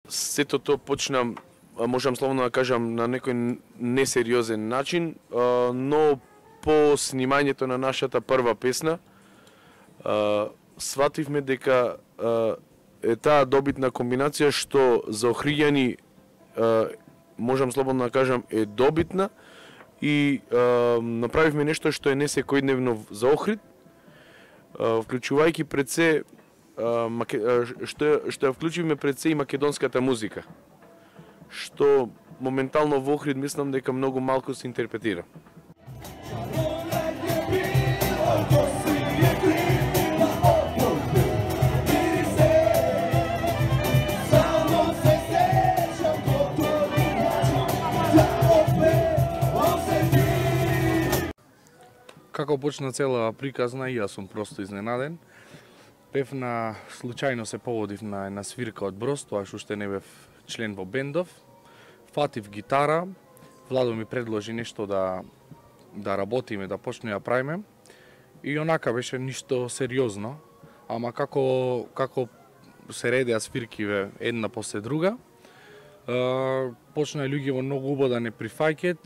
сето тоа почна, можам слободно да кажам, на некој несериозен начин, но по снимањето на нашата прва песна, свативме дека е таа добитна комбинација што за Охриѓани, можам слободно да кажам, е добитна и направивме нешто што е не секојдневно за Охрид, вклучувајќи пред се што ја вклучивме пред се и македонската музика, што моментално во Охрид мислам дека многу малку се интерпретира. Како почна цела приказна, и јас сум просто изненаден. Певна, случајно се поводив на една свирка од Броз, тоа што уште не бев член во бендов. Фатив гитара, Владо ми предложи нешто да работиме, да почнеме да правиме. И онака беше ништо сериозно, ама како се редеа свиркиве една после друга, почнаа луѓе во многу убаво да не прифаќаат.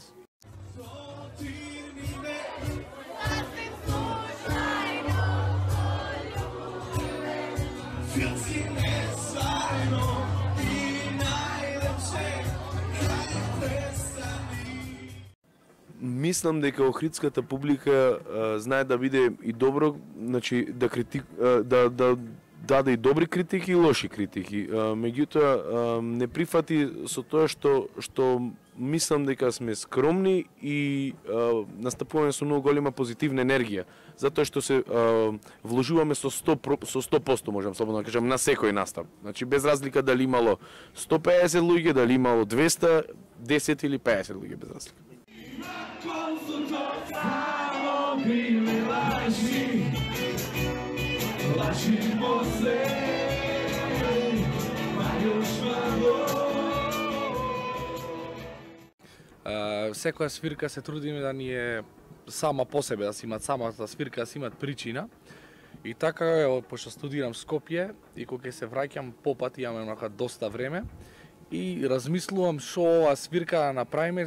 Мислам дека охридската публика знае да биде и добро, значи да даде и добри критики и лоши критики. Меѓутоа не прифати со тоа што мислам дека сме скромни и настапуваме со многу голема позитивна енергија, затоа што се вложуваме со 100%, можам слободно да кажам, на секој настап. Значи без разлика дали имало 150 луѓе, дали имало 200, 10 или 50 луѓе, без разлика. Секоја свирка се трудиме да ни е сама по себе, да си имат самата свирка, да си имат причина. И така, пошто студирам Скопје и кога се враќам попати, имаме онака доста време и размислувам што ова свирка да направиме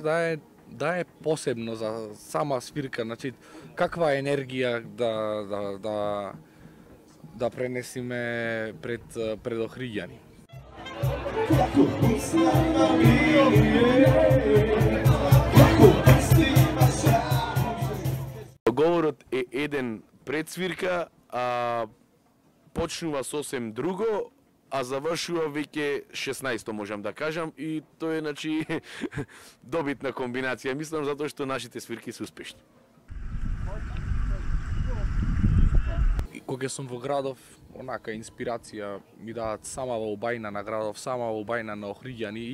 да е посебно за сама свирка, значи каква енергија да пренесиме пред Охриѓани. Говорот е еден пред свирка, а почнува сосем друго, а завршува веќе 16 можам да кажам, и тоа е, значи, добитна комбинација, мислам, затоа што нашите свирки се успешни. Кога сум во градов, онака инспирација ми дадат сама во убајна на градов, сама во убајна на Охриѓани,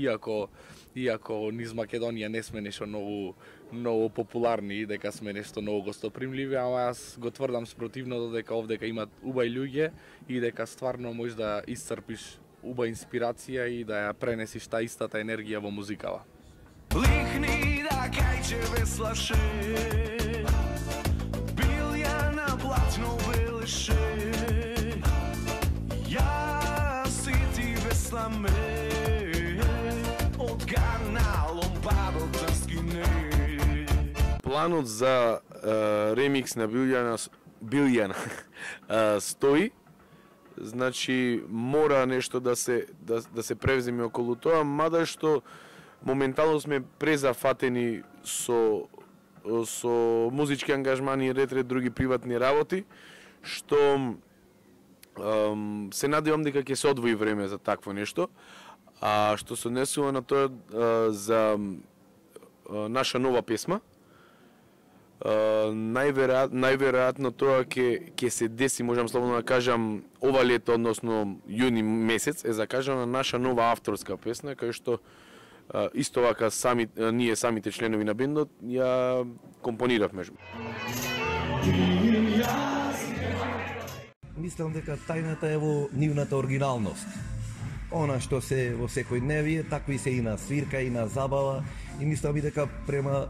иако низ Македонија не сме нешто многу популарни, дека сме нешто многу гостопримливи, ама јас го тврдам спротивното, дека овдека имат убави луѓе и дека стварно можеш да исцрпиш убава инспирација и да ја пренесиш таа истата енергија во музикава. Лихни да кајче веслаше, билја на платно белеше, јас и ти весламе, од каналом падот да скине. Планот за ремикс на Билјана стои, значи мора нешто да се превземе околу тоа, мада што моментално сме презафатени со музички ангажмани и ред други приватни работи, што се надевам дека ќе се одвои време за такво нешто. А што се однесува на тоа за наша нова песма, најверојатно тоа ќе се деси, можам слободно да кажам, ова лето, односно јуни месец, е закажана наша нова авторска песна, кај што исто вака ние самите членови на бендот ја компониравме. Мислам дека тајната е во нивната оригиналност. Она што се во секојдневие, такви се и на свирка, и на забава, и мислам и дека према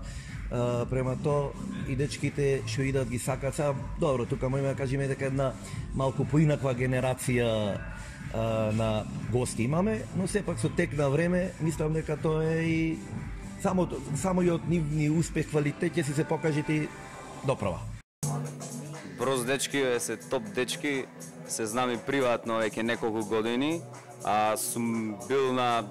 тоа и дечките што идат ги сакат. Добро, тука можеме да кажеме дека една малку поинаква генерација на гости имаме, но сепак со тек на време мислам дека тоа е и само и од нивни успех, квалитет ќе си се покажете доправа. Броз дечки се топ дечки, се знаме приватно веќе неколку години, а сум бил на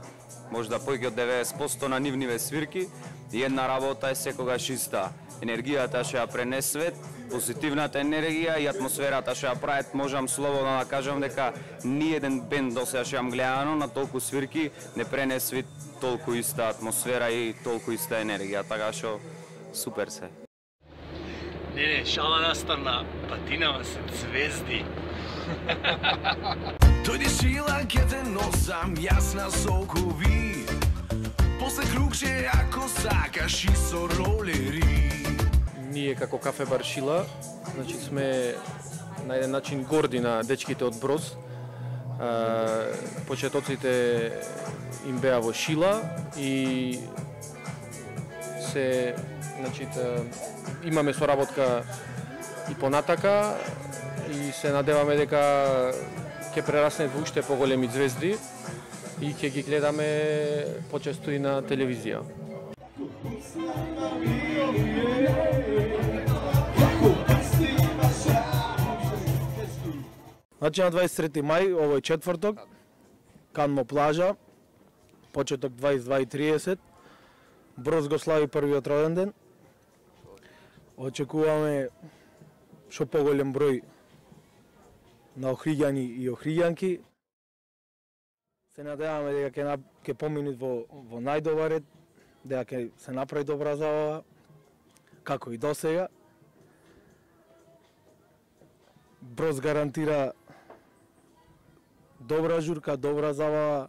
можда повеќе од 90% на нивниве свирки и една работа е секогаш иста. Енергијата што ја пренесвет, позитивната енергија и атмосферата што ја прават, можам слободно да кажам дека ни еден бенд до сега што јам гледано на толку свирки не пренесви толку иста атмосфера и толку иста енергија, така што супер се. Не, шала настана, патинава се звезди. Дојди сила, ке те носам, јас на сокови. После кругче, ако сакаш и со ролери. Ние како кафе бар Шила, значи сме на еден начин горди на дечките од Броз. Почетоците им беа во Шила и се, значи, имаме соработка и понатака и се надеваме дека ќе прераснат во уште поголеми звезди и ќе ги гледаме почесто и на телевизија. Значи на 23 мај, овој четврток, Канмо плажа, почеток 22:30, Броз го слави првиот роден ден. Очекуваме што поголем број на охриѓани и охриѓанки. Се надеваме дека ќе поминат во најдобар ред, дека ќе се направи добра забава, како и досега. Броз гарантира добра журка, добра забава,